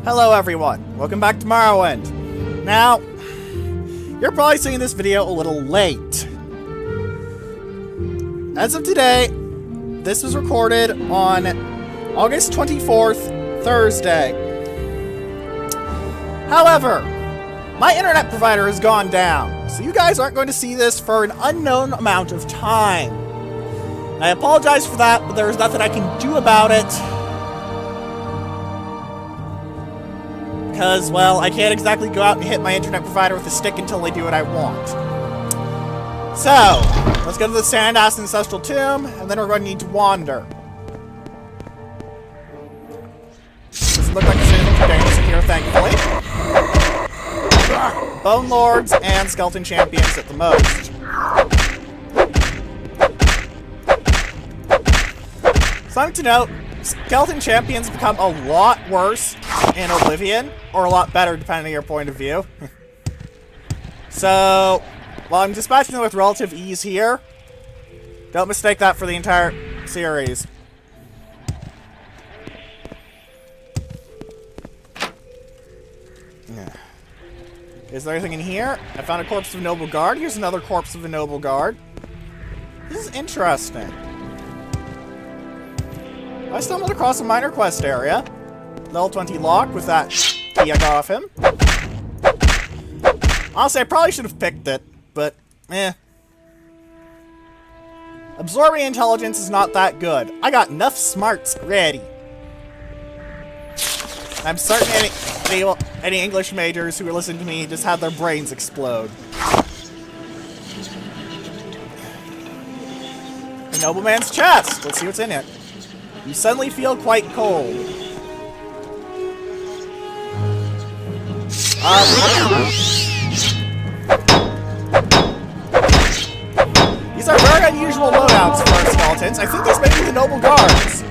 Hello everyone, welcome back to Morrowind. Now, you're probably seeing this video a little late. As of today, this was recorded on August 24th, Thursday. However, my internet provider has gone down, so you guys aren't going to see this for an unknown amount of time. I apologize for that, but there is nothing I can do about it. Because, well, I can't exactly go out and hit my internet provider with a stick until they do what I want. So, let's go to the Sand-Ass Ancestral Tomb, and then we're going to need to wander. Doesn't look like there's anything dangerous in here, thankfully. Bone Lords and Skeleton Champions at the most. Something to note, Skeleton Champions become a lot worse in Oblivion, or a lot better depending on your point of view. So, while I'm dispatching them with relative ease here, don't mistake that for the entire series. Is there anything in here? I found a corpse of a noble guard. Here's another corpse of a noble guard. This is interesting. I stumbled across a minor quest area. Level 20 lock with that key I got off him. Honestly, I probably should have picked it, but eh. Absorbing intelligence is not that good. I got enough smarts ready. I'm certain any English majors who are listening to me just had their brains explode. A nobleman's chest. Let's see what's in it. You suddenly feel quite cold. These are very unusual loadouts for our skeletons. I think these may be the noble guards.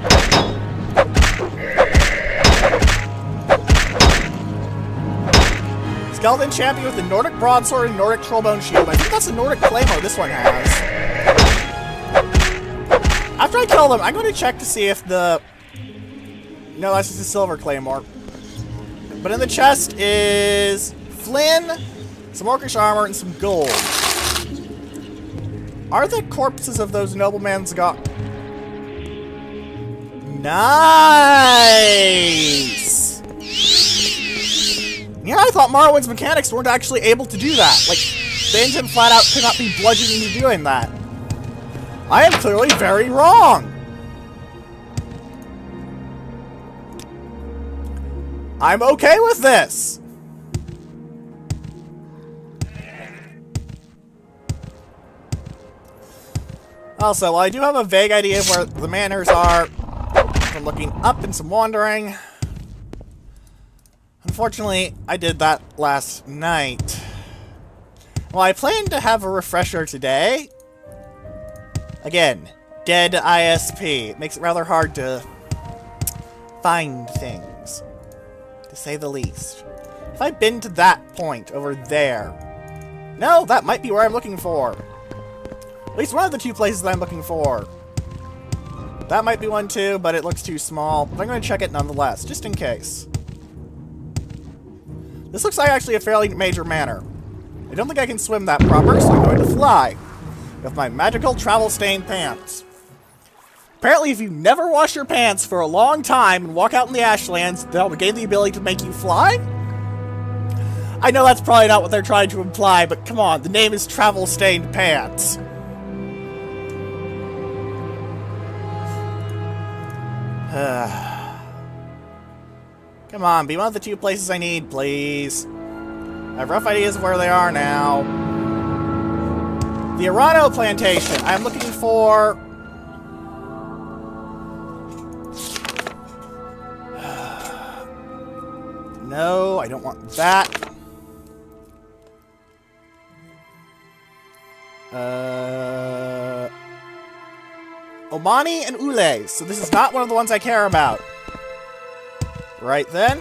Skeleton champion with the Nordic broadsword and Nordic trollbone shield. I think that's the Nordic claymore this one has. After I kill them, I'm going to check to see if the... No, that's just a silver claymore. But in the chest is Flynn, some orcish armor, and some gold. Are the corpses of those noblemen's got... Nice! Yeah, I thought Morrowind's mechanics weren't actually able to do that. Like, the engine flat out could not be bludgeoned into doing that. I am clearly very wrong! I'm okay with this! Also, while I do have a vague idea of where the manors are from looking up and some wandering, unfortunately, I did that last night. Well, I plan to have a refresher today. Again, dead ISP. It makes it rather hard to find things, to say the least. If I've been to that point over there... No, that might be where I'm looking for. At least one of the two places that I'm looking for. That might be one too, but it looks too small. But I'm going to check it nonetheless, just in case. This looks like actually a fairly major manor. I don't think I can swim that proper, so I'm going to fly. With my magical travel-stained pants. Apparently, if you never wash your pants for a long time and walk out in the Ashlands, they'll gain the ability to make you fly? I know that's probably not what they're trying to imply, but come on, the name is Travel-Stained Pants. Come on, be one of the two places I need, please. I have rough ideas of where they are now. The Arano Plantation. I'm looking for... No, I don't want that. Omani and Ule. So this is not one of the ones I care about. Right then.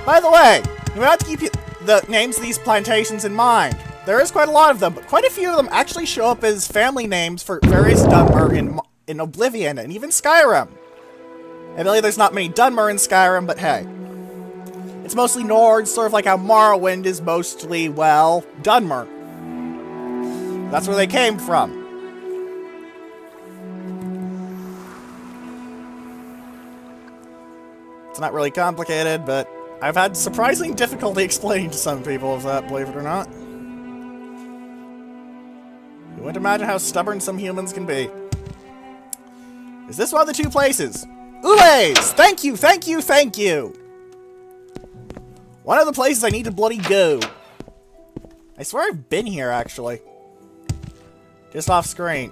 By the way, you have to keep the names of these plantations in mind. There is quite a lot of them, but quite a few of them actually show up as family names for various in Oblivion and even Skyrim. Admittedly, there's not many Dunmer in Skyrim, but hey. It's mostly Nord, sort of like how Morrowind is mostly, well, Dunmer. That's where they came from. It's not really complicated, but I've had surprising difficulty explaining to some people of that, believe it or not. You wouldn't imagine how stubborn some humans can be. Is this one of the two places? Ulays! Thank you, thank you, thank you! One of the places I need to bloody go. I swear I've been here, actually. Just off screen.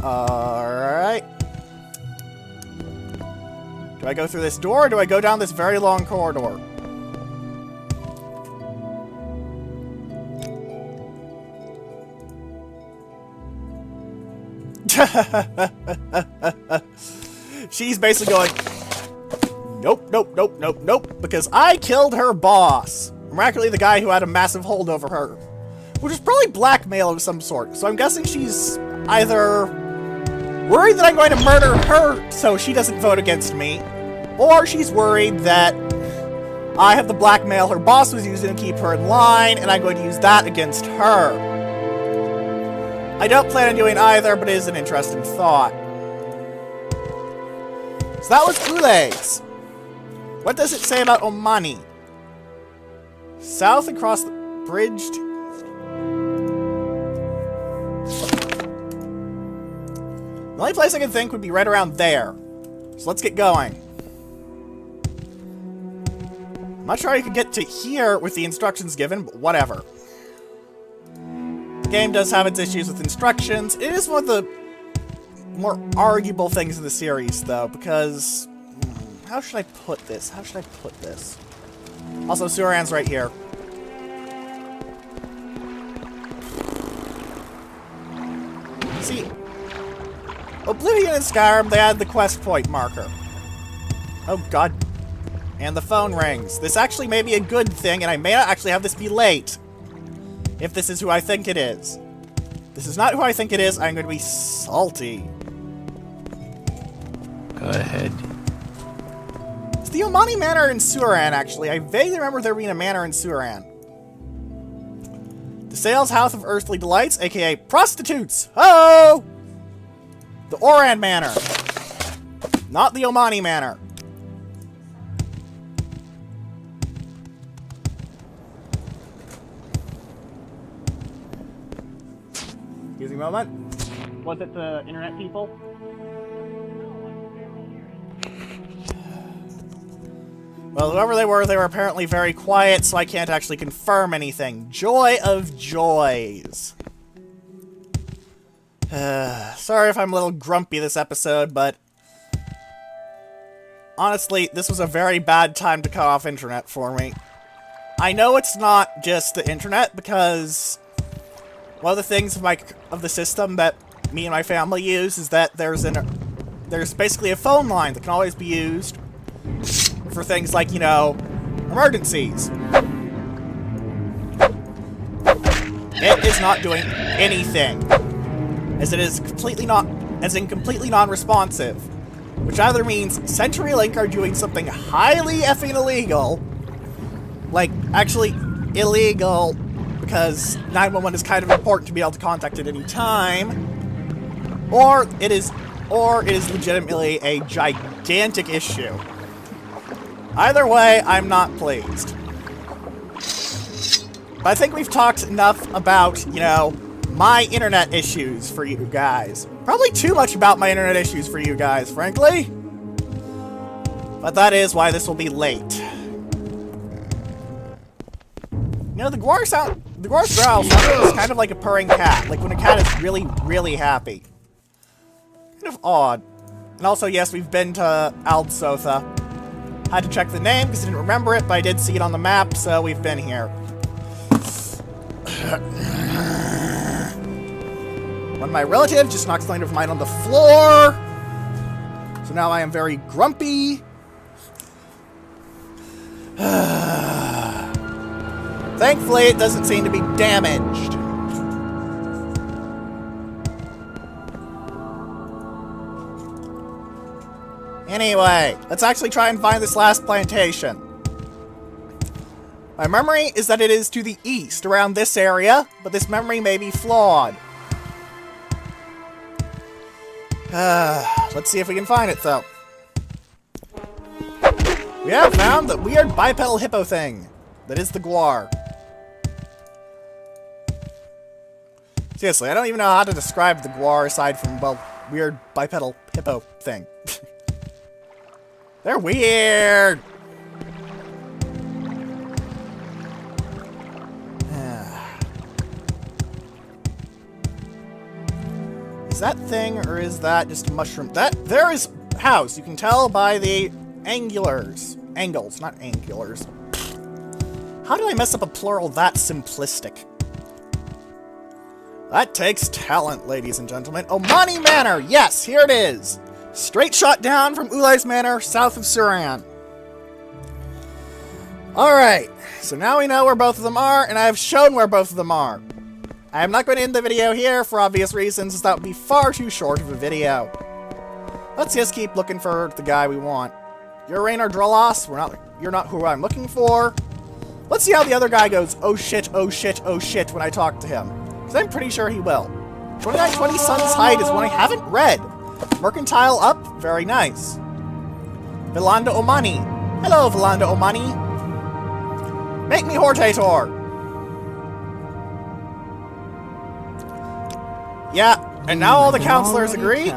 Alright. Do I go through this door, or do I go down this very long corridor? She's basically going, nope, nope, nope, nope, nope, because I killed her boss. Miraculously, the guy who had a massive hold over her. Which is probably blackmail of some sort. So I'm guessing she's either worried that I'm going to murder her so she doesn't vote against me, or she's worried that I have the blackmail her boss was using to keep her in line, and I'm going to use that against her. I don't plan on doing either, but it is an interesting thought. So that was Ulays. What does it say about Omani? South across the bridge. The only place I can think would be right around there. So let's get going. I'm not sure I could get to here with the instructions given, but whatever. The game does have its issues with instructions. It is one of the more arguable things in the series, though, because... how should I put this? How should I put this? Also, Suran's right here. See, Oblivion and Skyrim, they had the quest point marker. Oh, God. And the phone rings. This actually may be a good thing, and I may not actually have this be late. If this is who I think it is. This is not who I think it is, I'm going to be salty. Go ahead. It's the Omani Manor in Suran, actually. I vaguely remember there being a manor in Suran. The Sales House of Earthly Delights, aka prostitutes! Oh! The Oran Manor. Not the Omani Manor. Excuse me a moment. Was it the internet people? Well, whoever they were apparently very quiet, so I can't actually confirm anything. Joy of joys. Sorry if I'm a little grumpy this episode, but... honestly, this was a very bad time to cut off internet for me. I know it's not just the internet, because... one of the things of the system that me and my family use is that there's basically a phone line that can always be used for things like, you know, emergencies. It is not doing anything, as it is completely non-responsive, which either means CenturyLink are doing something highly effing illegal, like actually illegal, because 911 is kind of important to be able to contact at any time, or it is legitimately a gigantic issue. Either way, I'm not pleased. But I think we've talked enough about, you know, my internet issues for you guys. Probably too much about my internet issues for you guys, frankly. But that is why this will be late. You know, the Guar's growl sounds kind of like a purring cat, like when a cat is really, really happy. Kind of odd. And also, yes, we've been to Aldsotha. Had to check the name because I didn't remember it, but I did see it on the map, so we've been here. One of my relatives just knocked something of mine on the floor. So now I am very grumpy. Thankfully, it doesn't seem to be damaged. Anyway, let's actually try and find this last plantation. My memory is that it is to the east, around this area, but this memory may be flawed. Let's see if we can find it, though. We have found the weird bipedal hippo thing. That is the guar. Seriously, I don't even know how to describe the guar aside from, well, weird bipedal hippo thing. They're weird! Is that thing, or is that just a mushroom? There is house. You can tell by the angulars. Angles, not angulars. How did I mess up a plural that simplistic? That takes talent, ladies and gentlemen. Omani Manor! Yes, here it is! Straight shot down from Ulay's Manor, south of Suran. Alright, so now we know where both of them are, and I have shown where both of them are. I am not going to end the video here for obvious reasons, as that would be far too short of a video. Let's just keep looking for the guy we want. You're Raynor Drolos. You're not who I'm looking for. Let's see how the other guy goes, oh shit, oh shit, oh shit, when I talk to him. Because I'm pretty sure he will. 2920 Sun's Height is one I haven't read. Mercantile up, very nice. Vilanda Omani. Hello, Vilanda Omani. Make me Hortator. Yeah, and now all the counselors agree.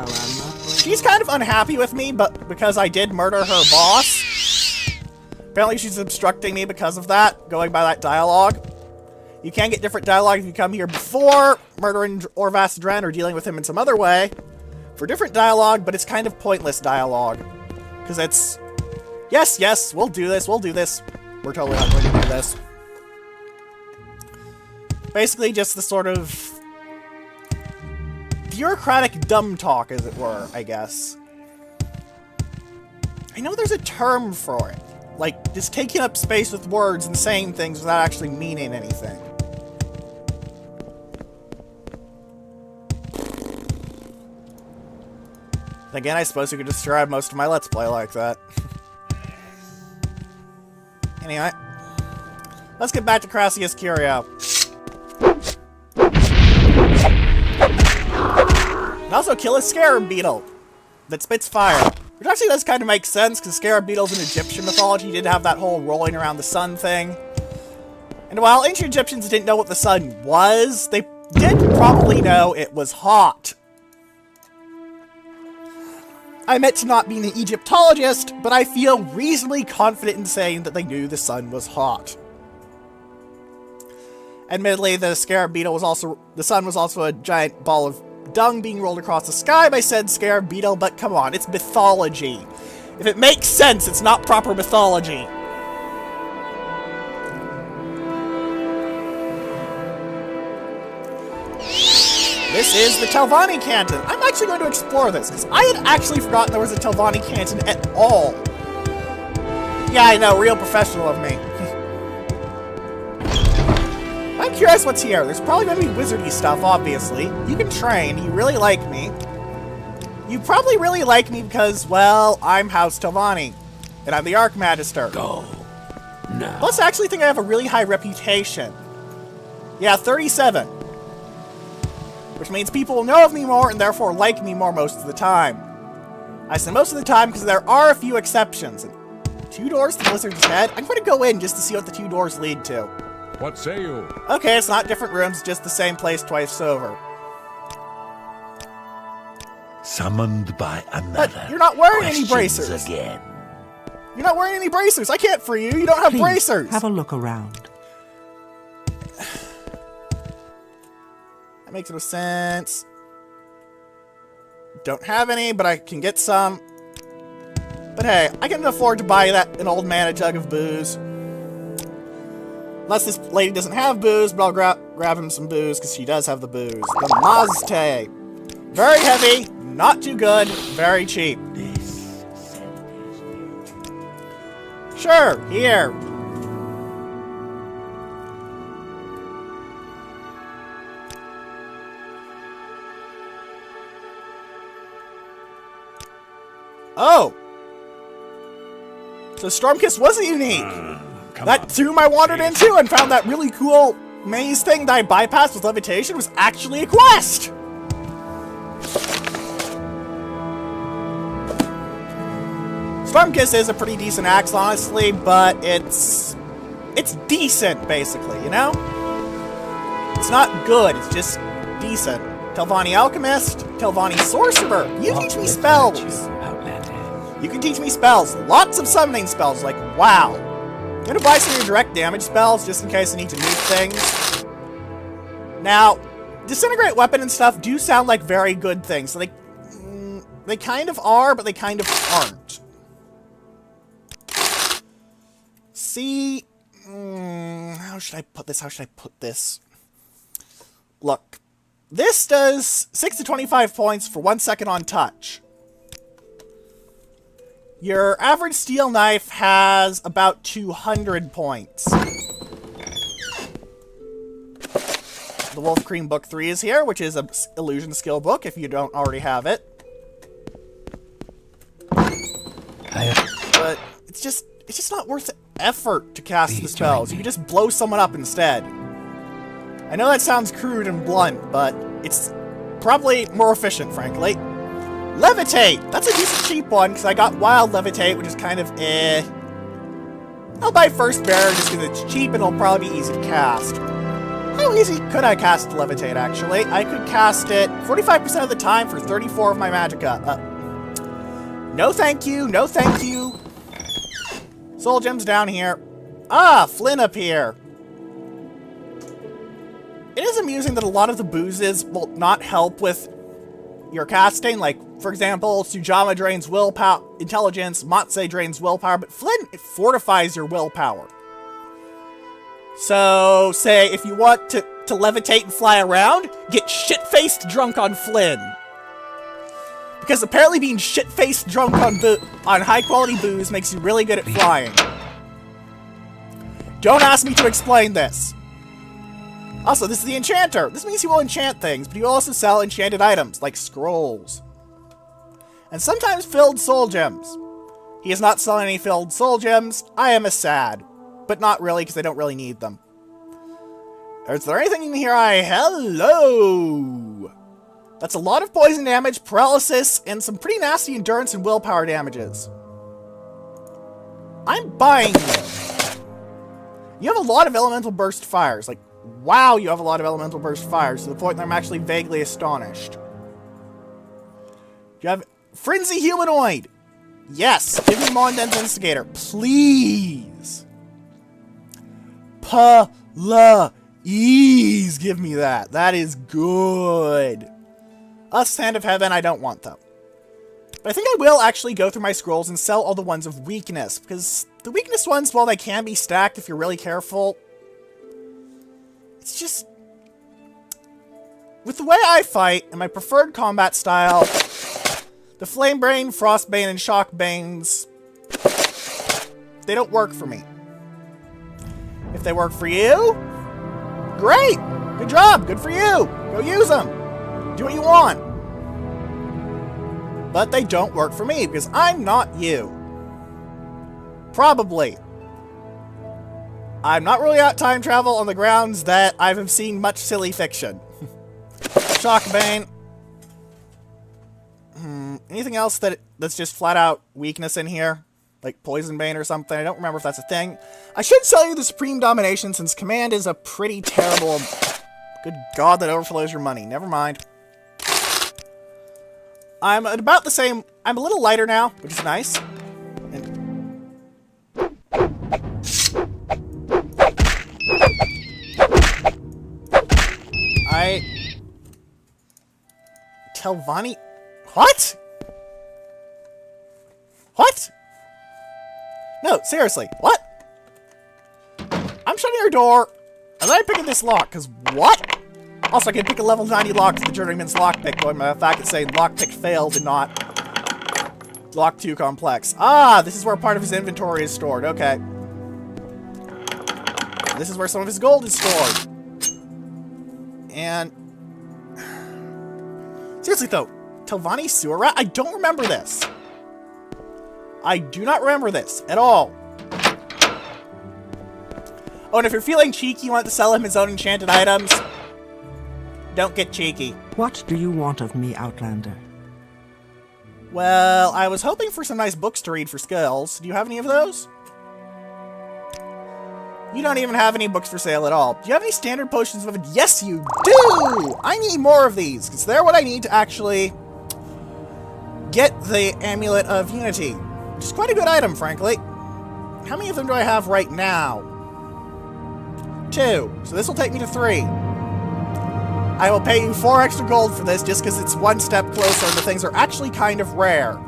She's kind of unhappy with me, but because I did murder her boss. Apparently she's obstructing me because of that, going by that dialogue. You can get different dialogue if you come here before murdering Orvas Dren or dealing with him in some other way. For different dialogue, but it's kind of pointless dialogue. Because it's, yes, yes, we'll do this, we'll do this. We're totally not going to do this. Basically just the sort of bureaucratic dumb talk, as it were, I guess. I know there's a term for it. Like, just taking up space with words and saying things without actually meaning anything. Again, I suppose you could describe most of my Let's Play like that. Anyway. Let's get back to Crassius Curio. And also kill a scarab beetle that spits fire. Which actually does kind of make sense, because scarab beetles in Egyptian mythology did have that whole rolling around the sun thing. And while ancient Egyptians didn't know what the sun was, they did probably know it was hot. I admit to not being an Egyptologist, but I feel reasonably confident in saying that they knew the sun was hot. Admittedly, the scarab beetle was also, the sun was also a giant ball of dung being rolled across the sky by said scarab beetle, but come on, it's mythology. If it makes sense, it's not proper mythology. This is the Telvanni Canton. I'm actually going to explore this, because I had actually forgotten there was a Telvanni Canton at all. Yeah, I know, real professional of me. I'm curious what's here. There's probably going to be wizardy stuff, obviously. You can train. You really like me. You probably really like me because, well, I'm House Telvanni. And I'm the Archmagister. Go. No. Plus, I actually think I have a really high reputation. Yeah, 37. Which means people will know of me more and therefore like me more most of the time. I say most of the time because there are a few exceptions. And 2 doors to the Lizard's Head? I'm going to go in just to see what the 2 doors lead to. What say you? Okay, it's not different rooms, just the same place twice over. Summoned by another. But you're not wearing any bracers. Again. You're not wearing any bracers. I can't free you. You don't have Please, bracers. have a look around. That makes no sense. Don't have any, but I can get some. But hey, I can afford to buy an old man a jug of booze. Unless this lady doesn't have booze, but I'll grab him some booze, because she does have the booze. The Mazte. Very heavy, not too good, very cheap. Sure, here. Oh! So Stormkiss wasn't unique. Come That on. tomb I wandered into and found that really cool maze thing that I bypassed with levitation was actually a quest! Stormkiss is a pretty decent axe, honestly, but it's decent, basically, you know? It's not good, it's just decent. Telvanni Alchemist, Telvanni Sorcerer, you teach me spells! You can teach me spells, lots of summoning spells, like, wow. I'm gonna buy some of your direct damage spells, just in case I need to move things. Now, Disintegrate Weapon and stuff do sound like very good things. So they kind of are, but they kind of aren't. See, how should I put this? How should I put this? Look, this does 6 to 25 points for 1 second on touch. Your average steel knife has about 200 points. The Wolf Cream Book 3 is here, which is an illusion skill book if you don't already have it. But it's just not worth the effort to cast the spells. You can just blow someone up instead. I know that sounds crude and blunt, but it's probably more efficient, frankly. Levitate! That's a decent cheap one, because I got Wild Levitate, which is kind of eh. I'll buy First Bearer just because it's cheap and it'll probably be easy to cast. How easy could I cast Levitate, actually? I could cast it 45% of the time for 34 of my magicka. No thank you, no thank you. Soul Gem's down here. Ah, Flynn up here. It is amusing that a lot of the boozes will not help with your casting. Like, for example, Sujama drains willpower, intelligence, Matse drains willpower, but Flynn, it fortifies your willpower. So, say, if you want to levitate and fly around, get shit-faced drunk on Flynn. Because apparently being shit-faced drunk on high-quality booze makes you really good at flying. Don't ask me to explain this. Also, this is the Enchanter. This means he will enchant things, but he will also sell enchanted items, like scrolls. And sometimes filled soul gems. He is not selling any filled soul gems. I am sad. But not really, because I don't really need them. Is there anything in here Hello! That's a lot of poison damage, paralysis, and some pretty nasty endurance and willpower damages. I'm buying you. You have a lot of elemental burst fires. Like, wow, you have a lot of elemental burst fires, to the point that I'm actually vaguely astonished. You have Frenzy Humanoid. Yes, give me Monden's Instigator, please. Please give me that. That is good. Us Hand of Heaven, I don't want though. But I think I will actually go through my scrolls and sell all the ones of weakness, because the weakness ones, while they can be stacked if you're really careful, it's just... with the way I fight, and my preferred combat style, the Flamebane, Frostbane, and Shockbanes, they don't work for me. If they work for you, great! Good job! Good for you! Go use them! Do what you want! But they don't work for me, because I'm not you. Probably. I'm not ruling out time travel on the grounds that I have seen much silly fiction. Shockbane. Anything else that's just flat out weakness in here? Like Poison Bane or something? I don't remember if that's a thing. I should sell you the Supreme Domination since Command is a pretty terrible... Good God, that overflows your money. Never mind. I'm at about the same... I'm a little lighter now, which is nice. Telvanni... What? What? No, seriously, what? I'm shutting your door, and then I'm picking this lock, because what? Also, I can pick a level 90 lock to the Journeyman's Lockpick, going by the fact it's saying lockpick failed and not lock too complex. Ah, this is where part of his inventory is stored, okay. This is where some of his gold is stored. And... seriously, though, Telvanni Sewer Rat? I don't remember this. I do not remember this at all. Oh, and if you're feeling cheeky, you want to sell him his own enchanted items, don't get cheeky. What do you want of me, Outlander? Well, I was hoping for some nice books to read for skills. Do you have any of those? You don't even have any books for sale at all. Do you have any standard potions of... Yes, you do! I need more of these, because they're what I need to actually get the Amulet of Unity. Which is quite a good item, frankly. How many of them do I have right now? 2. So this will take me to 3. I will pay you 4 extra gold for this just because it's one step closer and the things are actually kind of rare.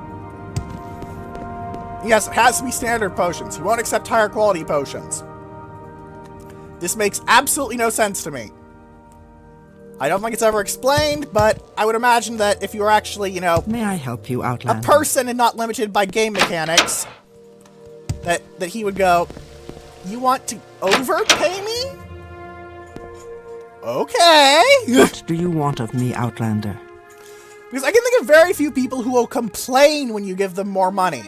Yes, it has to be standard potions. You won't accept higher quality potions. This makes absolutely no sense to me. I don't think it's ever explained, but I would imagine that if you were actually, you know... May I help you, Outlander? A person and not limited by game mechanics, that he would go, you want to overpay me? Okay. What do you want of me, Outlander? Because I can think of very few people who will complain when you give them more money.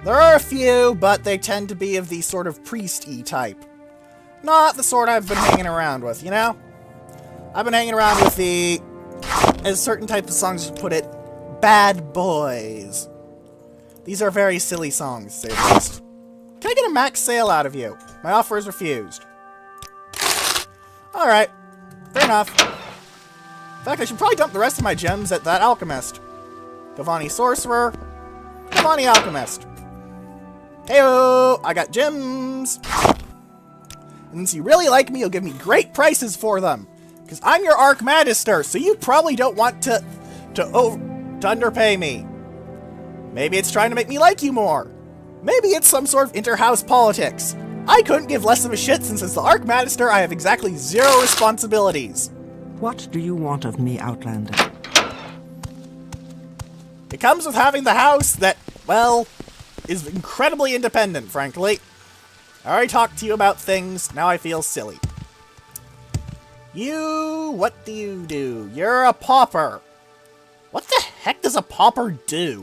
There are a few, but they tend to be of the sort of priest-y type. Not the sort I've been hanging around with, you know? I've been hanging around with the, as certain type of songs put it, bad boys. These are very silly songs, to say the least. Can I get a max sale out of you? My offer is refused. Alright. Fair enough. In fact, I should probably dump the rest of my gems at that alchemist. Giovanni Sorcerer. Giovanni Alchemist. Heyo! I got gems! And since you really like me, you'll give me great prices for them. Because I'm your Archmagister, so you probably don't want to underpay me. Maybe it's trying to make me like you more. Maybe it's some sort of inter-house politics. I couldn't give less of a shit since as the Archmagister I have exactly 0 responsibilities. What do you want of me, Outlander? It comes with having the house that, well, is incredibly independent, frankly. I already talked to you about things, now I feel silly. What do you do? You're a pauper. What the heck does a pauper do?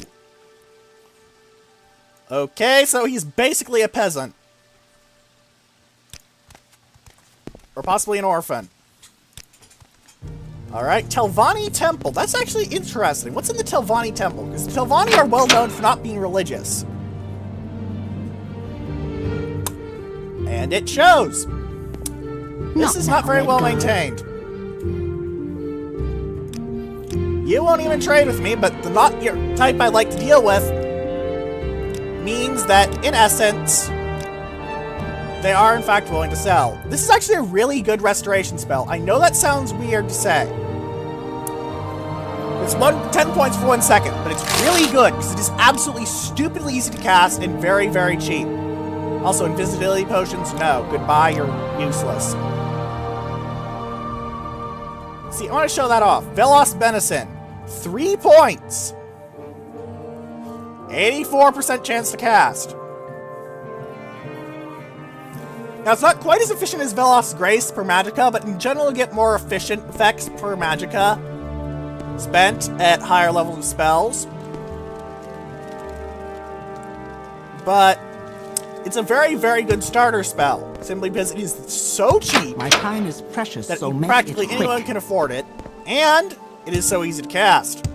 Okay, so he's basically a peasant. Or possibly an orphan. Alright, Telvanni Temple. That's actually interesting. What's in the Telvanni Temple? Because the Telvanni are well known for not being religious. And it shows. This is not very well maintained. You won't even trade with me, but the not your type I like to deal with means that, in essence, they are in fact willing to sell. This is actually a really good restoration spell. I know that sounds weird to say. It's 10 points for 1 second, but it's really good because it is absolutely stupidly easy to cast and very, very cheap. Also, invisibility potions, no. Goodbye, you're useless. See, I want to show that off. Velos Benison. 3 points. 84% chance to cast. Now, it's not quite as efficient as Velos Grace per Magicka, but in general you get more efficient effects per Magicka spent at higher levels of spells. But it's a very, very good starter spell, simply because it is so cheap. My time is precious, that so make practically it quick. anyone can afford it, and it is so easy to cast.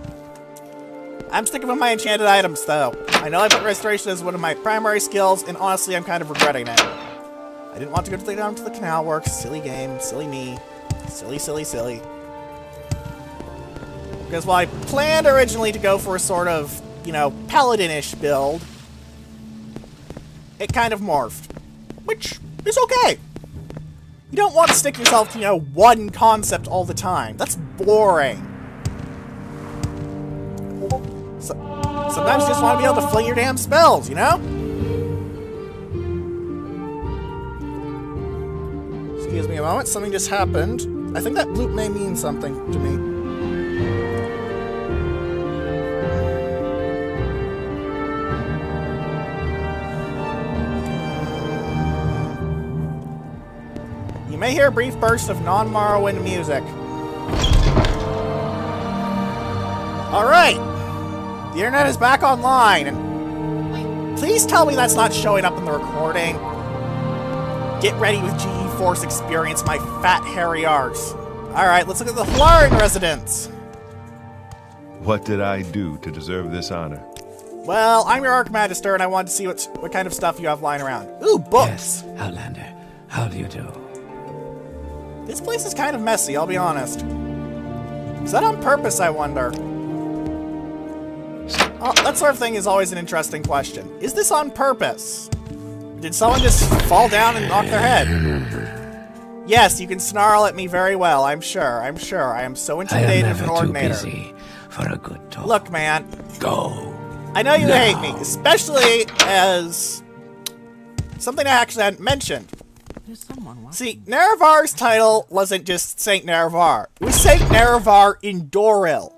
I'm sticking with my enchanted items, though. I know I put Restoration as one of my primary skills, and honestly, I'm kind of regretting it. I didn't want to go down to the canal works. Silly game, silly me. Silly, silly, silly. Because while I planned originally to go for a sort of, you know, paladin-ish build, it kind of morphed. Which is okay. You don't want to stick yourself to, you know, one concept all the time. That's boring. Sometimes you just want to be able to fling your damn spells, you know? Excuse me a moment, something just happened. I think that loop may mean something to me. You may hear a brief burst of non-Morrowind music. Alright! The internet is back online, and Please tell me that's not showing up in the recording. Get ready with GE Force experience, my fat hairy arse. Alright, let's look at the Hortator residence. What did I do to deserve this honor? Well, I'm your Archmagister, and I wanted to see what kind of stuff you have lying around. Ooh, books! Yes, Outlander. How do you do? This place is kind of messy, I'll be honest. Is that on purpose, I wonder? Oh, that sort of thing is always an interesting question. Is this on purpose? Did someone just fall down and knock their head? Yes, you can snarl at me very well, I'm sure. I am so intimidated of an Ordinator. I am never too busy for a good talk. Look, man. Go. I know you now. hate me, especially as something I actually hadn't mentioned. There's someone watching. See, Nerevar's title wasn't just Saint Nerevar. It was Saint Nerevar in Doril.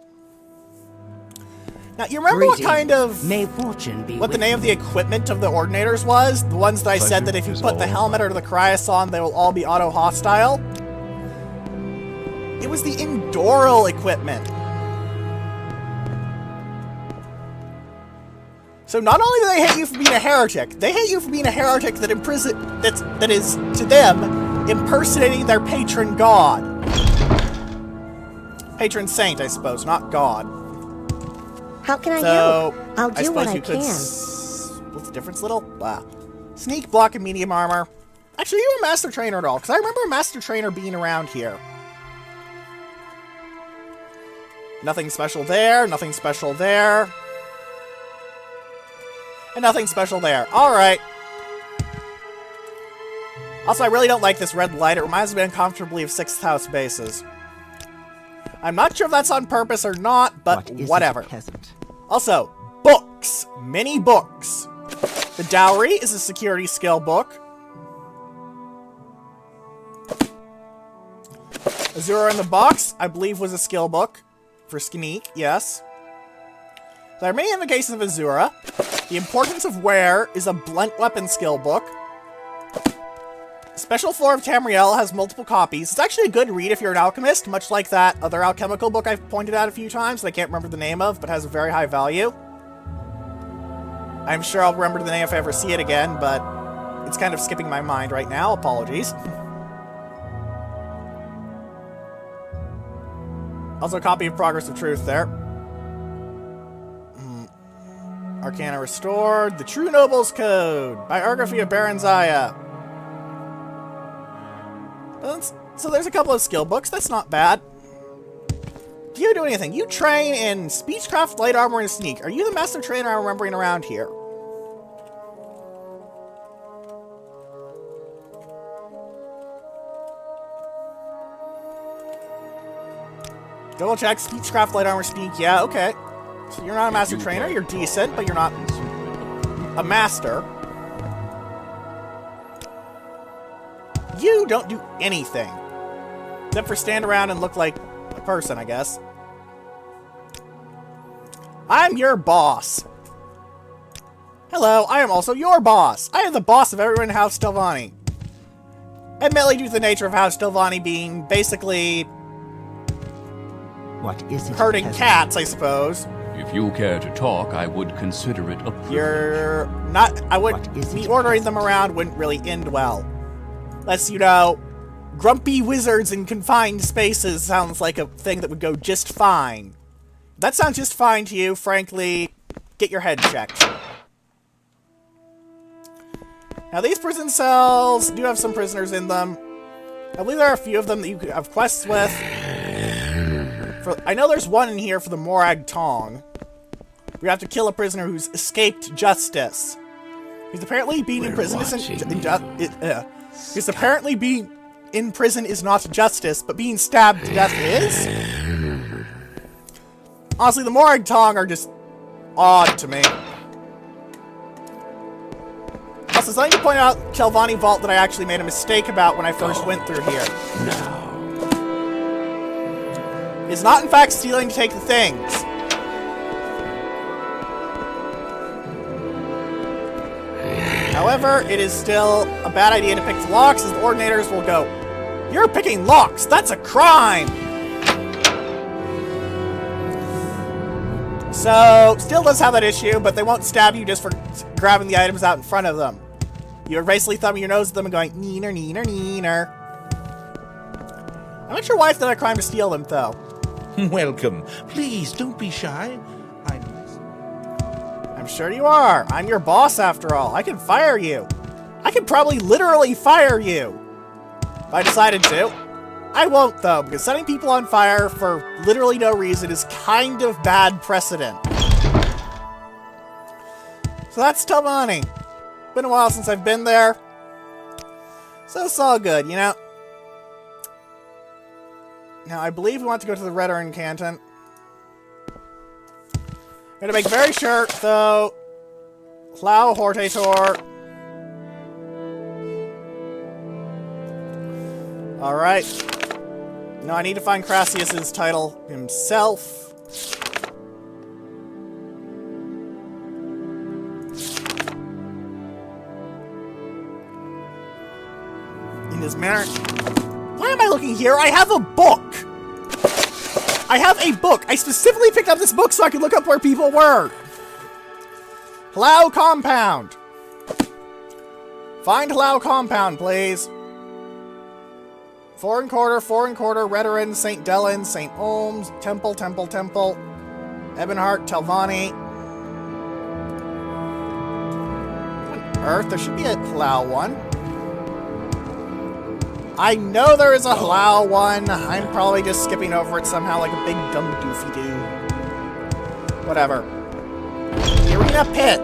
Now, you remember what kind of... May fortune be what the with name of the equipment of the Ordinators was? The ones that I said that if you put the helmet or the Cryas on, they will all be auto-hostile? It was the Indoril equipment. So not only do they hate you for being a heretic, they hate you for being a heretic that that is, to them, impersonating their patron god. Patron saint, I suppose, not god. How can I So, help? I'll do what I can. What's the difference, little? Sneak, block, and medium armor. Actually, are you a master trainer at all? Because I remember a master trainer being around here. Nothing special there, nothing special there. And nothing special there. Alright. Also, I really don't like this red light. It reminds me uncomfortably of 6th house bases. I'm not sure if that's on purpose or not, but whatever. Also, books. Many books. The Dowry is a security skill book. Azura in the Box, I believe, was a skill book. For Sneak, yes. There are many indications of Azura. The Importance of Wear is a blunt weapon skill book. Special Floor of Tamriel has multiple copies. It's actually a good read if you're an alchemist, much like that other alchemical book I've pointed out a few times that I can't remember the name of, but has a very high value. I'm sure I'll remember the name if I ever see it again, but it's kind of skipping my mind right now. Apologies. Also a copy of Progress of Truth there. Arcana Restored. The True Nobles Code. Biography of Baron Zaya. So there's a couple of skill books. That's not bad. Do you do anything? You train in Speechcraft, Light Armor, and Sneak. Are you the master trainer I'm remembering around here? Double check. Speechcraft, Light Armor, Sneak. Yeah, okay. So you're not a master trainer. You're decent, but you're not a master. You don't do anything. Except for stand around and look like a person, I guess. I'm your boss. Hello, I am also your boss. I am the boss of everyone in House Stelvani. Admittedly, due to the nature of House Stelvani being basically... What is it? herding cats, I suppose. If you care to talk, I would consider it a privilege. You're not... I would... What is me it? ordering them around wouldn't really end well. Unless, you know, grumpy wizards in confined spaces sounds like a thing that would go just fine. If that sounds just fine to you, frankly, get your head checked. Now, these prison cells do have some prisoners in them. I believe there are a few of them that you have quests with. I know there's one in here for the Morag Tong. We have to kill a prisoner who's escaped justice. He's apparently being in prison because apparently being in prison is not justice, but being stabbed to death is? Honestly, the Morag Tong are just odd to me. Also, something to point out Kelvani Vault that I actually made a mistake about when I first went through here. Now. Is not in fact stealing to take the things. However, it is still a bad idea to pick the locks, as the Ordinators will go, "You're picking locks! That's a crime!" So, still does have that issue, but they won't stab you just for grabbing the items out in front of them. You're basically thumbing your nose at them and going, neener, neener, neener. I'm not sure why it's not a crime to steal them, though. Welcome. Please, don't be shy. I'm sure you are. I'm your boss, after all. I can fire you. I could probably literally fire you if I decided to. I won't, though, because setting people on fire for literally no reason is kind of bad precedent. So that's Talmani. Been a while since I've been there. So it's all good, you know? Now, I believe we want to go to the Hortator Canton. Gotta make very sure, though. Plow Hortator. Alright. No, I need to find Crassius's title himself. In his manner. Why am I looking here? I have a book! I have a book! I specifically picked up this book so I could look up where people were! Plow Compound! Find Plow Compound, please. Foreign Quarter, Redoran, St. Dellen, St. Olms, Temple, Ebonheart, Telvanni. What on earth? There should be a Plow one. I know there is a Plow one. I'm probably just skipping over it somehow like a big dumb doofy-doo. Whatever. The Arena Pit.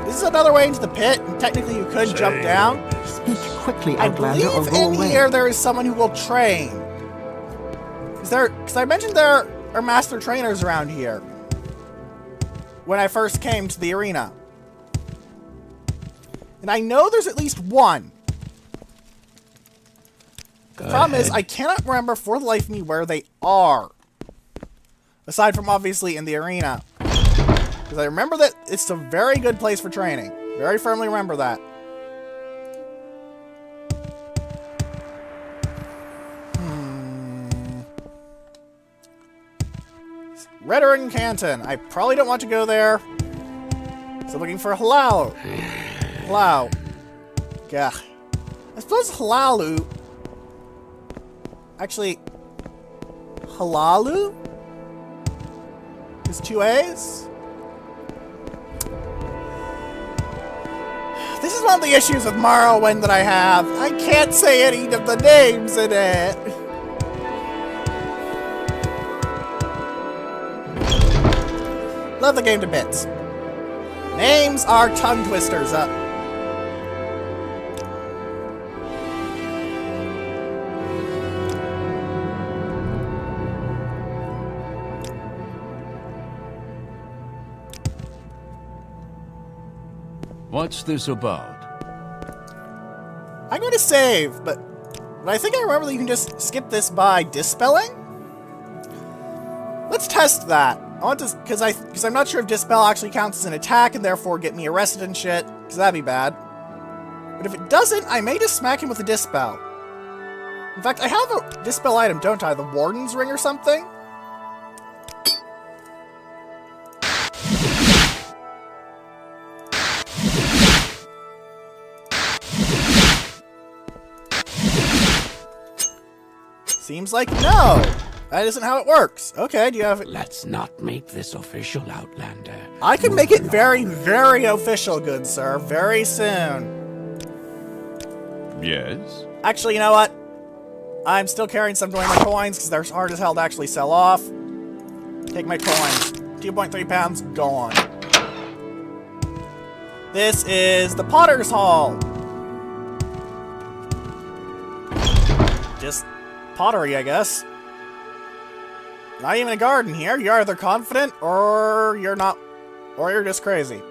This is another way into the pit, and technically you could jump down. Speak quickly, I Outlander, or believe go in away. here there is someone who will train. Because I mentioned there are master trainers around here when I first came to the arena. And I know there's at least one. The problem is I cannot remember for the life of me where they are. Aside from obviously in the arena. Because I remember that it's a very good place for training. Very firmly remember that. Hortator Canton. I probably don't want to go there. So I'm looking for Halal. Halal. Gah. I suppose Halalu. Actually, Halalu is 2 A's. This is one of the issues with Morrowind that I have. I can't say any of the names in it. Love the game to bits. Names are tongue twisters up. What's this about? I'm going to save, but I think I remember that you can just skip this by dispelling? Let's test that. I want to, because I'm not sure if dispel actually counts as an attack and therefore get me arrested and shit, because that'd be bad. But if it doesn't, I may just smack him with a dispel. In fact, I have a dispel item, don't I? The Warden's Ring or something? Seems like no. That isn't how it works. Okay, do you have it? Let's not make this official, Outlander. I can make it very, very official, good sir. Very soon. Yes? Actually, you know what? I'm still carrying some of my coins because they're hard as hell to actually sell off. Take my coins. 2.3 pounds, gone. This is the Potter's Hall. Just pottery, I guess. Not even a garden here. You're either confident or you're not, or you're just crazy.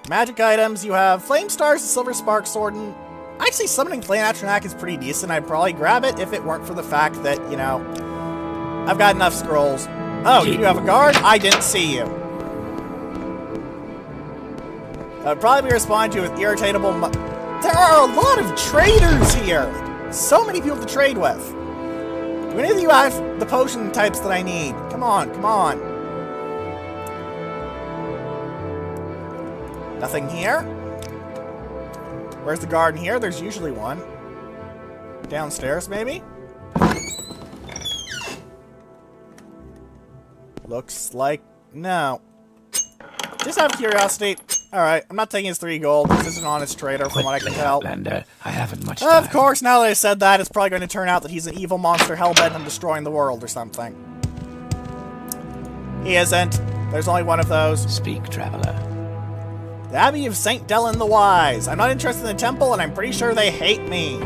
Magic items. You have Flame Stars, Silver Spark Sword, and actually summoning Flame Atronach is pretty decent. I'd probably grab it if it weren't for the fact that, you know, I've got enough scrolls. Oh, you have a guard? I didn't see you. I'd probably be responding to with irritatable. There are a lot of traders here. So many people to trade with. Do any of you have the potion types that I need? Come on, come on. Nothing here? Where's the garden here? There's usually one. Downstairs, maybe? Looks like no. Just out of curiosity. Alright, I'm not taking his 3 gold. This is an honest trader from what I can tell. Outlander, I haven't much time. Of course, now that I said that, it's probably going to turn out that he's an evil monster hellbent on destroying the world or something. He isn't. There's only one of those. Speak, traveler. The Abbey of St. Delen the Wise. I'm not interested in the temple, and I'm pretty sure they hate me.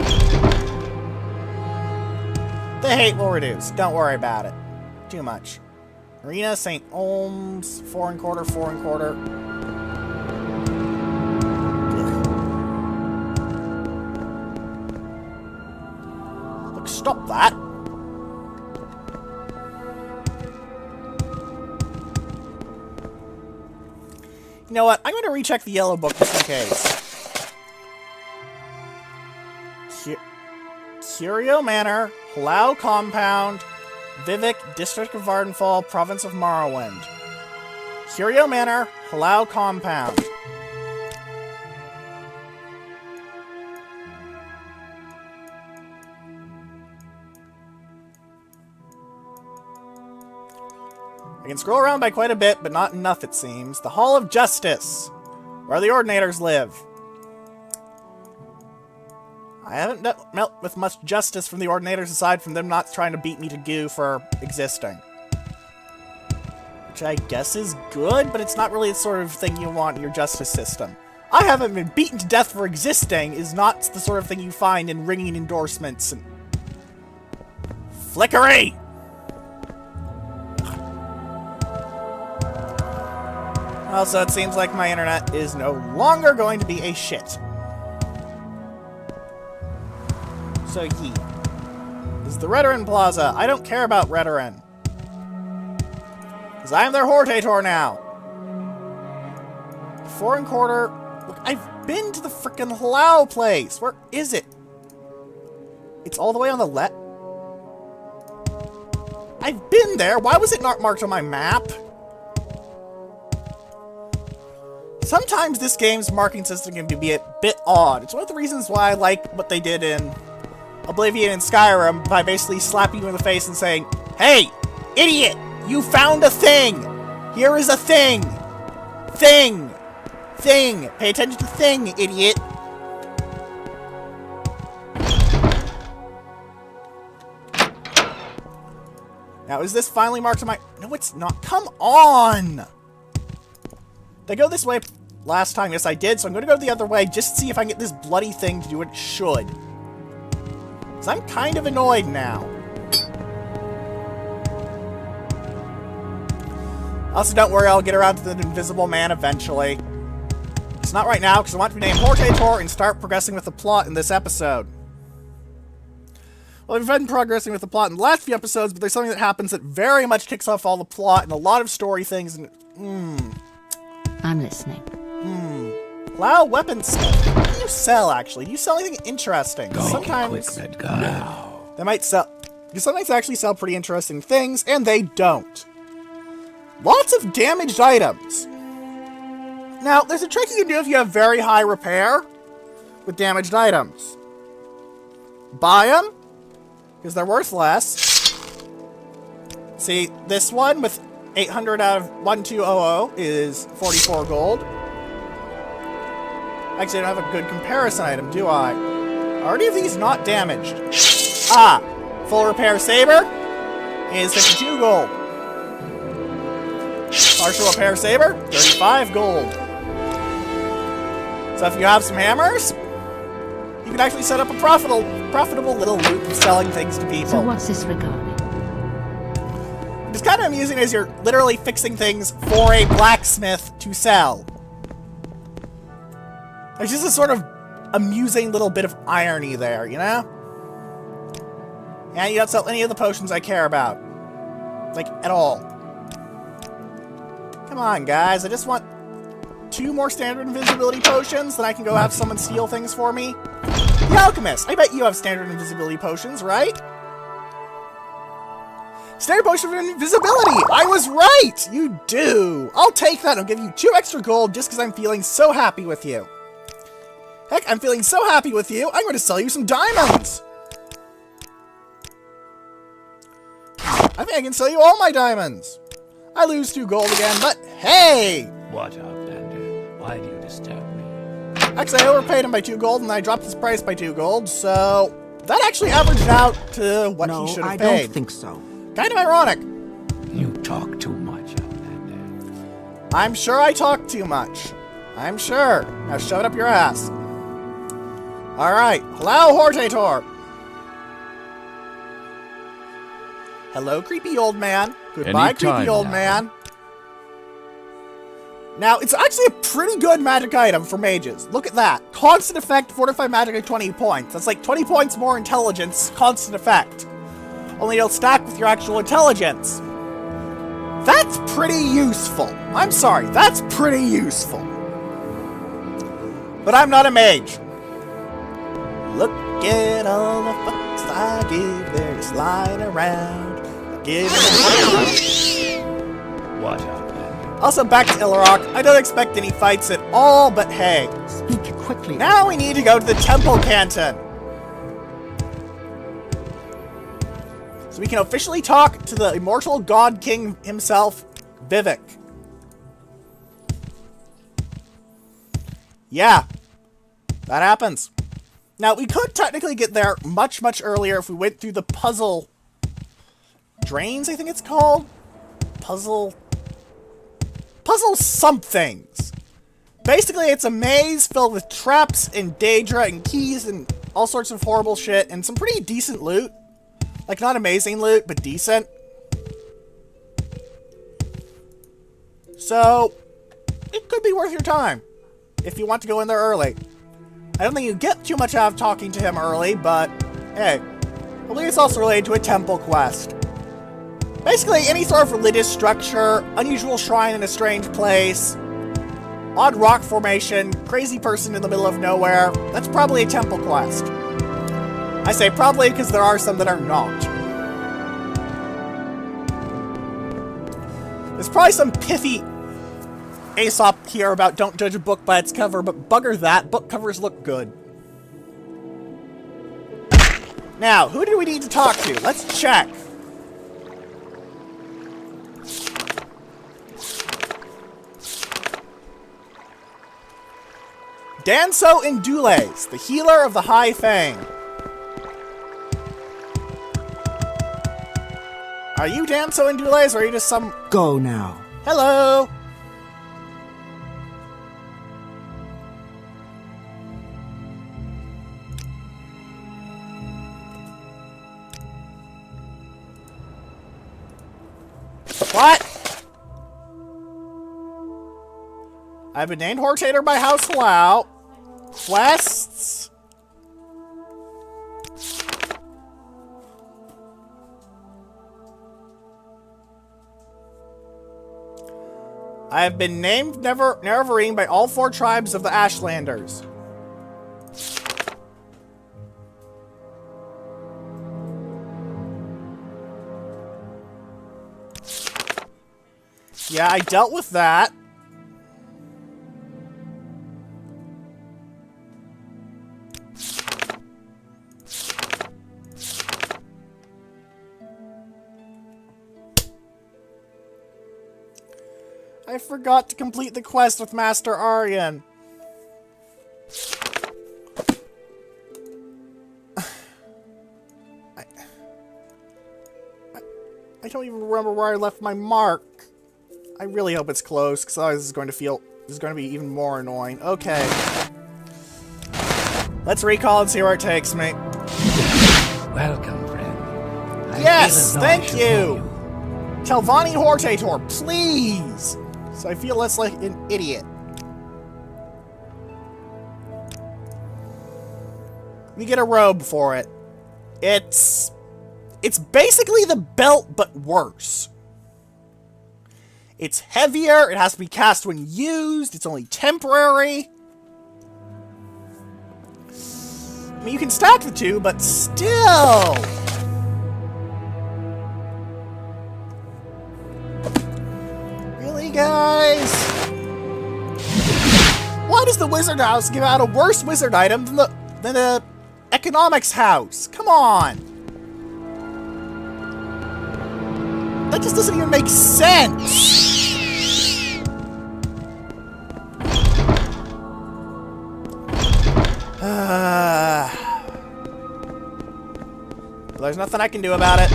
The hate will reduce. Don't worry about it. Too much. Arena, St. Olms, 4 1/4, 4 1/4. Look, stop that. You know what? I'm going to recheck the yellow book just in case. Curio Manor, Hlau Compound, Vivek, District of Vardenfall, Province of Morrowind. Curio Manor, Hlau Compound. I can scroll around by quite a bit, but not enough, it seems. The Hall of Justice, where the Ordinators live. I haven't met with much justice from the Ordinators aside from them not trying to beat me to goo for existing. Which I guess is good, but it's not really the sort of thing you want in your justice system. I haven't been beaten to death for existing is not the sort of thing you find in ringing endorsements and... Flickery! Also, it seems like my internet is no longer going to be a shit. So, ye. This is the Redoran Plaza. I don't care about Redoran. Because I am their Hortator now. 4 1/4. Look, I've been to the frickin' Hlau place. Where is it? It's all the way on the left. I've been there. Why was it not marked on my map? Sometimes this game's marking system can be a bit odd. It's one of the reasons why I like what they did in Oblivion and Skyrim by basically slapping you in the face and saying, "Hey, idiot! You found a thing! Here is a thing! Thing! Thing! Pay attention to thing, idiot!" Now, is this finally marked on my... No, it's not. Come on! Did I go this way last time? Yes, I did, so I'm going to go the other way just to see if I can get this bloody thing to do what it should. Because I'm kind of annoyed now. Also, don't worry, I'll get around to the Invisible Man eventually. It's not right now, because I want to be named Hortator and start progressing with the plot in this episode. Well, we've been progressing with the plot in the last few episodes, but there's something that happens that very much kicks off all the plot and a lot of story things, and... I'm listening. Wow, weapons. What do you sell, actually? Do you sell anything interesting? Sometimes Quick, red guy. Now. they might sell... You sometimes actually sell pretty interesting things, and they don't. Lots of damaged items. Now, there's a trick you can do if you have very high repair with damaged items. Buy them, because they're worth less. See, this one with 800 out of 1200 is 44 gold. Actually, I don't have a good comparison item, do I? Are any of these not damaged? Ah! Full repair saber is 52 gold. Partial repair saber, 35 gold. So if you have some hammers, you can actually set up a profitable little loop of selling things to people. So what's this regarding? It's kind of amusing as you're literally fixing things for a blacksmith to sell. There's just a sort of amusing little bit of irony there, you know? And you don't sell any of the potions I care about. Like, at all. Come on, guys. I just want 2 more standard invisibility potions, then I can go have someone steal things for me. The Alchemist. I bet you have standard invisibility potions, right? Standard potion of invisibility! I was right! You do! I'll take that and I'll give you 2 extra gold just because I'm feeling so happy with you. Heck, I'm feeling so happy with you, I'm going to sell you some diamonds! I think I can sell you all my diamonds! I lose 2 gold again, but hey! What, Outlander? Why do you disturb me? Actually, I overpaid him by 2 gold and I dropped his price by 2 gold, so that actually averaged out to what he should have paid. I don't think so. Kind of ironic. You talk too much, Outlander. I'm sure I talk too much. I'm sure. Now shove it up your ass. Alright. Hello, Hortator. Hello, creepy old man. Goodbye, Anytime creepy old now. man. Now, it's actually a pretty good magic item for mages. Look at that. Constant effect, fortified magic at 20 points. That's like 20 points more intelligence, constant effect. Only it'll stack with your actual intelligence. That's pretty useful. I'm sorry, that's pretty useful. But I'm not a mage. Look at all the fucks I give, they're just lying around. Give What, Outlander? Also, back to Illarok. I don't expect any fights at all, but hey. Speak quickly. Now we need to go to the Temple Canton. So we can officially talk to the immortal God King himself, Vivek. Yeah, that happens. Now, we could technically get there much, much earlier if we went through the puzzle drains, I think it's called? Puzzle somethings. Basically, it's a maze filled with traps and Daedra and keys and all sorts of horrible shit and some pretty decent loot. Like, not amazing loot, but decent. So, it could be worth your time if you want to go in there early. I don't think you get too much out of talking to him early, but hey, I believe it's also related to a temple quest. Basically, any sort of religious structure, unusual shrine in a strange place, odd rock formation, crazy person in the middle of nowhere, that's probably a temple quest. I say probably because there are some that are not. There's probably some pithy Aesop here about don't judge a book by its cover, but bugger that, book covers look good. Now, who do we need to talk to? Let's check. Danso Indules, the healer of the High Fang. Are you Danso Indules, or are you just some... Go now. Hello! What? I've been named Hortator by House Lau. Quests? I have been named Nerevarine by all 4 tribes of the Ashlanders. Yeah, I dealt with that. I forgot to complete the quest with Master Aryan. I don't even remember where I left my mark. I really hope it's close, because otherwise this is going to be even more annoying. Okay. Let's recall and see where it takes me. Welcome, friend. I Yes, didn't know I thank should you. know Telvanni Hortator, please! So I feel less like an idiot. We get a robe for it. It's basically the belt, but worse. It's heavier, it has to be cast when used, it's only temporary. I mean, you can stack the two, but still... guys? Why does the wizard house give out a worse wizard item than the economics house? Come on! That just doesn't even make sense! There's nothing I can do about it.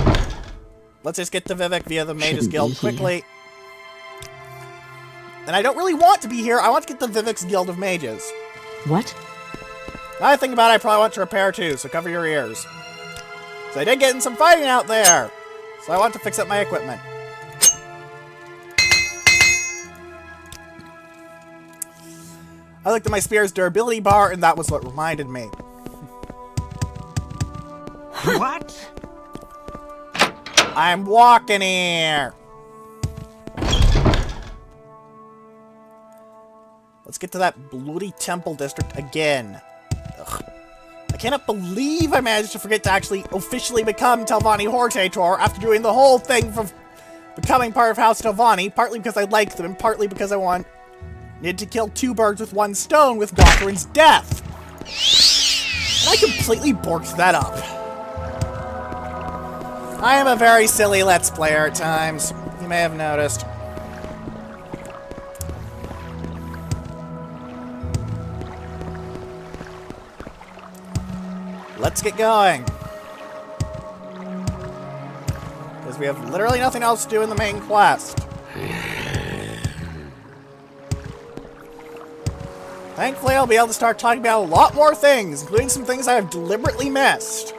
Let's just get to Vivek via the Mages Guild quickly. And I don't really want to be here. I want to get to Vivek's Guild of Mages. What? Now I think about it, I probably want to repair too, so cover your ears. So I did get in some fighting out there. So I want to fix up my equipment. I looked at my spear's durability bar, and that was what reminded me. What? I'm walking here. Let's get to that bloody temple district again. Ugh. I cannot believe I managed to forget to actually officially become Telvanni Hortator after doing the whole thing from becoming part of House Telvanni, partly because I liked them, and partly because I needed to kill two birds with one stone with Gwathryn's death. And I completely borked that up. I am a very silly Let's Player at times. You may have noticed. Let's get going. Because we have literally nothing else to do in the main quest. Thankfully, I'll be able to start talking about a lot more things, including some things I have deliberately missed.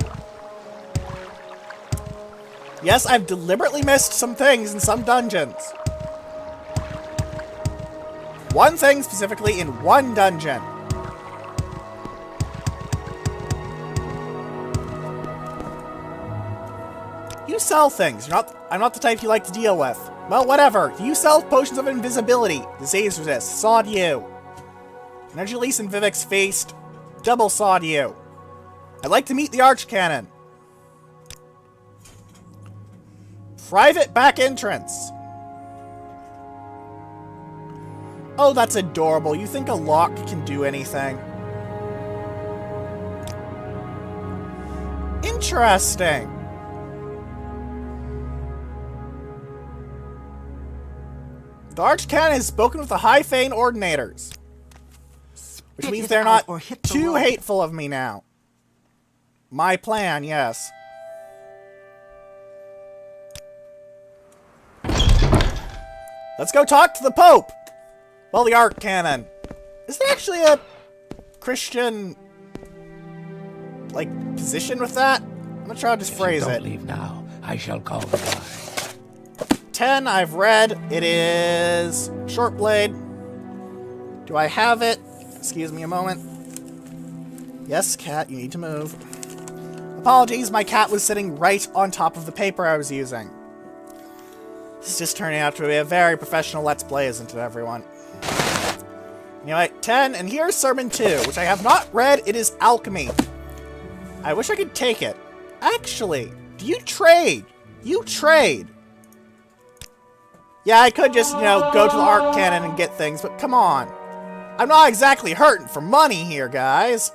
Yes, I've deliberately missed some things in some dungeons. One thing specifically in one dungeon. You sell things. I'm not the type you like to deal with. Well, whatever. You sell potions of invisibility, disease resist, sawed you. Energy Lease and Vivek's Feast, double sawed you. I'd like to meet the Archcanon. Private back entrance. Oh, that's adorable. You think a lock can do anything? Interesting. The Archcanon has spoken with the High Fane Ordinators. Which means they're not too hateful of me now. My plan, yes. Let's go talk to the Pope! Well, the Archcanon. Is there actually a Christian, like, position with that? I'm gonna try to just phrase it. Don't leave now. I shall call the guy. 10, I've read. It is Shortblade. Do I have it? Excuse me a moment. Yes, cat, you need to move. Apologies, my cat was sitting right on top of the paper I was using. This is just turning out to be a very professional Let's Play, isn't it, everyone? Anyway, 10, and here's Sermon 2, which I have not read. It is Alchemy. I wish I could take it. Actually, do you trade? You trade. Yeah, I could just, go to the Archcanon and get things, but come on. I'm not exactly hurting for money here, guys.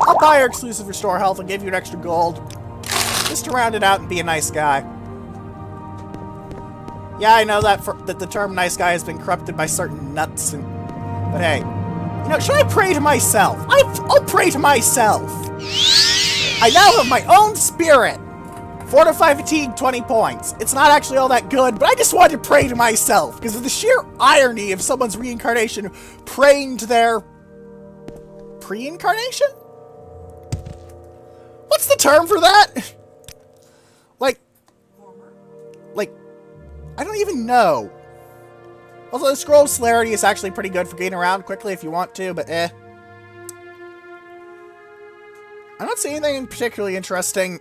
I'll buy your exclusive Restore Health and give you an extra gold. Just to round it out and be a nice guy. Yeah, I know that the term nice guy has been corrupted by certain nuts, but hey. Should I pray to myself? I'll pray to myself. I now have my own spirit. Fortify Fatigue, 20 points. It's not actually all that good, but I just wanted to pray to myself, because of the sheer irony of someone's reincarnation praying to their... pre-incarnation? What's the term for that? I don't even know. Also, the scroll celerity is actually pretty good for getting around quickly if you want to, but I'm not seeing anything particularly interesting.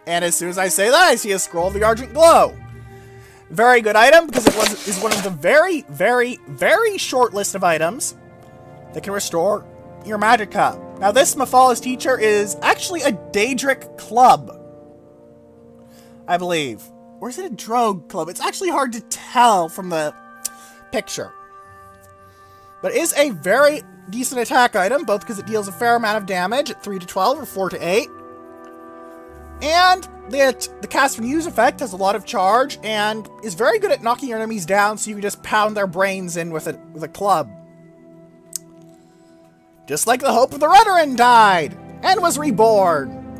And as soon as I say that, I see a scroll of the Argent Glow. Very good item, because it is one of the very, very, very short list of items that can restore your magicka. Now, this Mephal's teacher is actually a Daedric club, I believe. Or is it a Drogue club? It's actually hard to tell from the picture. But it is a very decent attack item, both because it deals a fair amount of damage at 3 to 12 or 4 to 8. And the cast and use effect has a lot of charge and is very good at knocking your enemies down, so you can just pound their brains in with a club. Just like the Hope of the Redoran died and was reborn.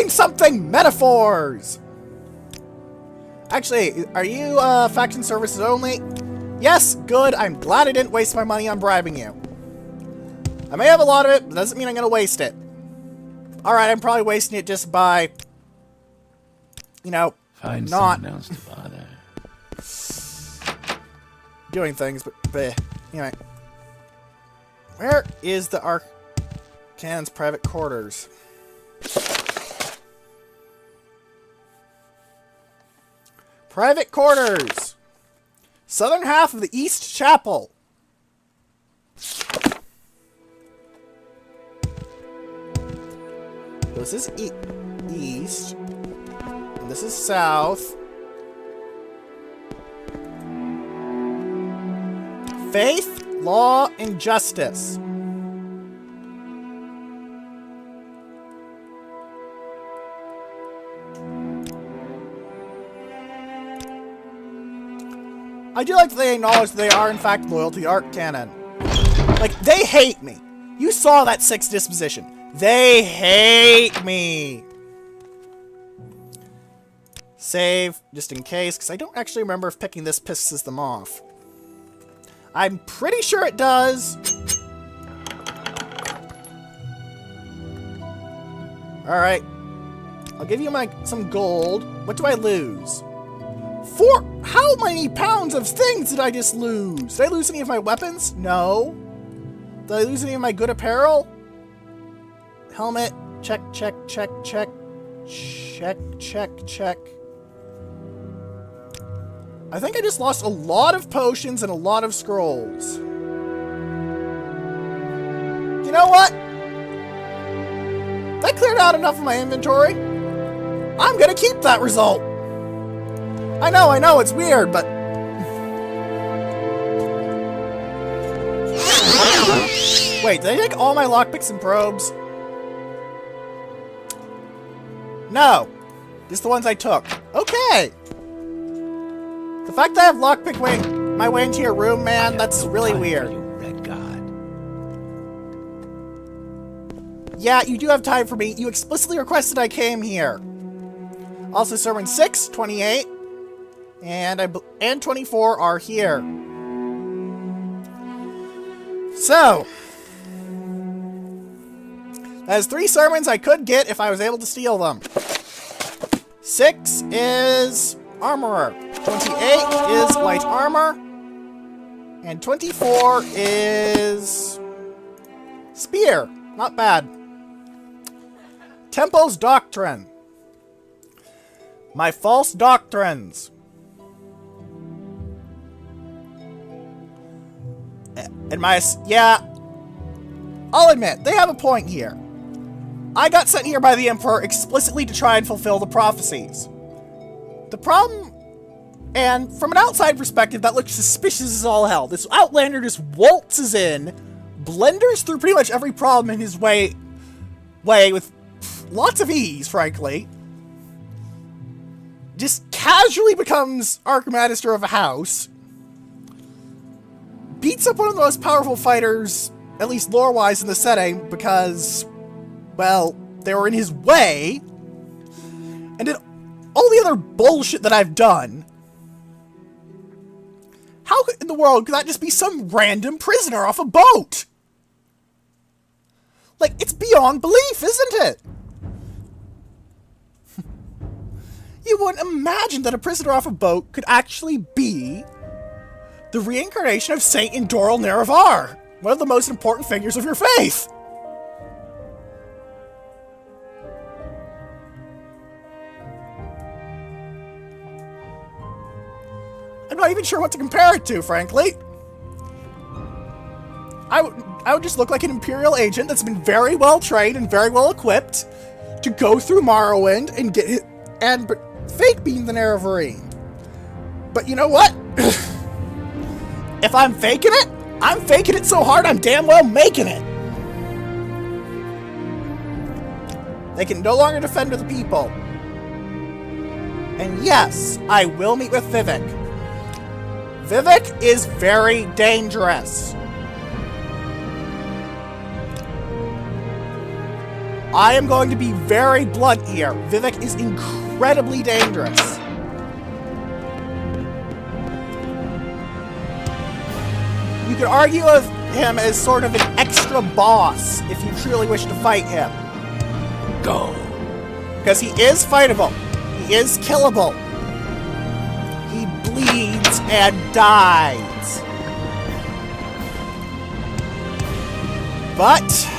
Something metaphors. Actually, are you faction services only? Yes, good. I'm glad I didn't waste my money on bribing you. I may have a lot of it, but that doesn't mean I'm going to waste it. Alright, I'm probably wasting it just by, you know, Find not someone else to bother. doing things, but anyway. Where is the Arcan's private quarters? Private quarters! Southern half of the East Chapel. This is east, and this is south. Faith, law, and justice. I do like that they acknowledge that they are in fact loyal to the Arccanon. Like, they hate me. You saw that 6 disposition. They hate me. Save, just in case, because I don't actually remember if picking this pisses them off. I'm pretty sure it does. Alright. I'll give you some gold. What do I lose? How many pounds of things did I just lose? Did I lose any of my weapons? No. Did I lose any of my good apparel? Helmet. Check, check, check, check. Check, check, check. I think I just lost a lot of potions and a lot of scrolls. You know what? That cleared out enough of my inventory. I'm gonna keep that result. I know, it's weird, but... Wait, did I take all my lockpicks and probes? No. Just the ones I took. Okay. The fact that I have lockpick my way into your room, man, that's really weird. Red God. Yeah, you do have time for me. You explicitly requested I came here. Also, Sermon 6, 28, and 24 are here. So, that is 3 sermons I could get if I was able to steal them. 6 is Armorer. 28 is Light Armor. And 24 is Spear. Not bad. Temple's Doctrine. My false doctrines. And yeah, I'll admit, they have a point here. I got sent here by the Emperor explicitly to try and fulfill the prophecies. The problem, and from an outside perspective, that looks suspicious as all hell. This Outlander just waltzes in, blenders through pretty much every problem in his way with lots of ease, frankly. Just casually becomes Archmagister of a house. Beats up one of the most powerful fighters, at least lore-wise in the setting, because, well, they were in his way, and did all the other bullshit that I've done. How in the world could that just be some random prisoner off a boat? Like, it's beyond belief, isn't it? You wouldn't imagine that a prisoner off a boat could actually be the reincarnation of Saint Hortator and Nerevarine, one of the most important figures of your faith. I'm not even sure what to compare it to, frankly. I would just look like an Imperial agent that's been very well trained and very well equipped to go through Morrowind and get it, and fake being the Nerevarine. But you know what? If I'm faking it so hard I'm damn well making it. They can no longer defend the people. And yes, I will meet with Vivek. Vivek is very dangerous. I am going to be very blunt here. Vivek is incredibly dangerous. You could argue of him as sort of an extra boss if you truly wish to fight him. Go. Because he is fightable. He is killable. He bleeds and dies. But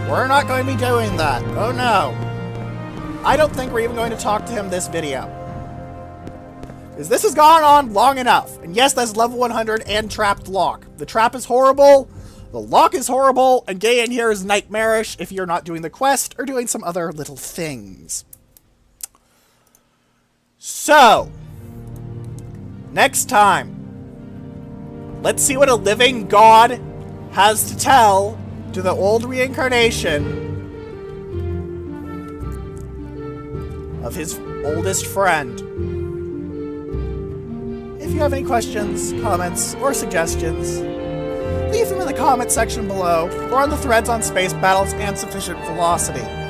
we're not going to be doing that. Oh no. I don't think we're even going to talk to him this video. Because this has gone on long enough. And yes, that's level 100 and trapped lock. The trap is horrible. The lock is horrible. And getting in here is nightmarish if you're not doing the quest or doing some other little things. So, next time, let's see what a living god has to tell to the old reincarnation of his oldest friend. If you have any questions, comments, or suggestions, leave them in the comment section below or on the threads on space battles and sufficient velocity.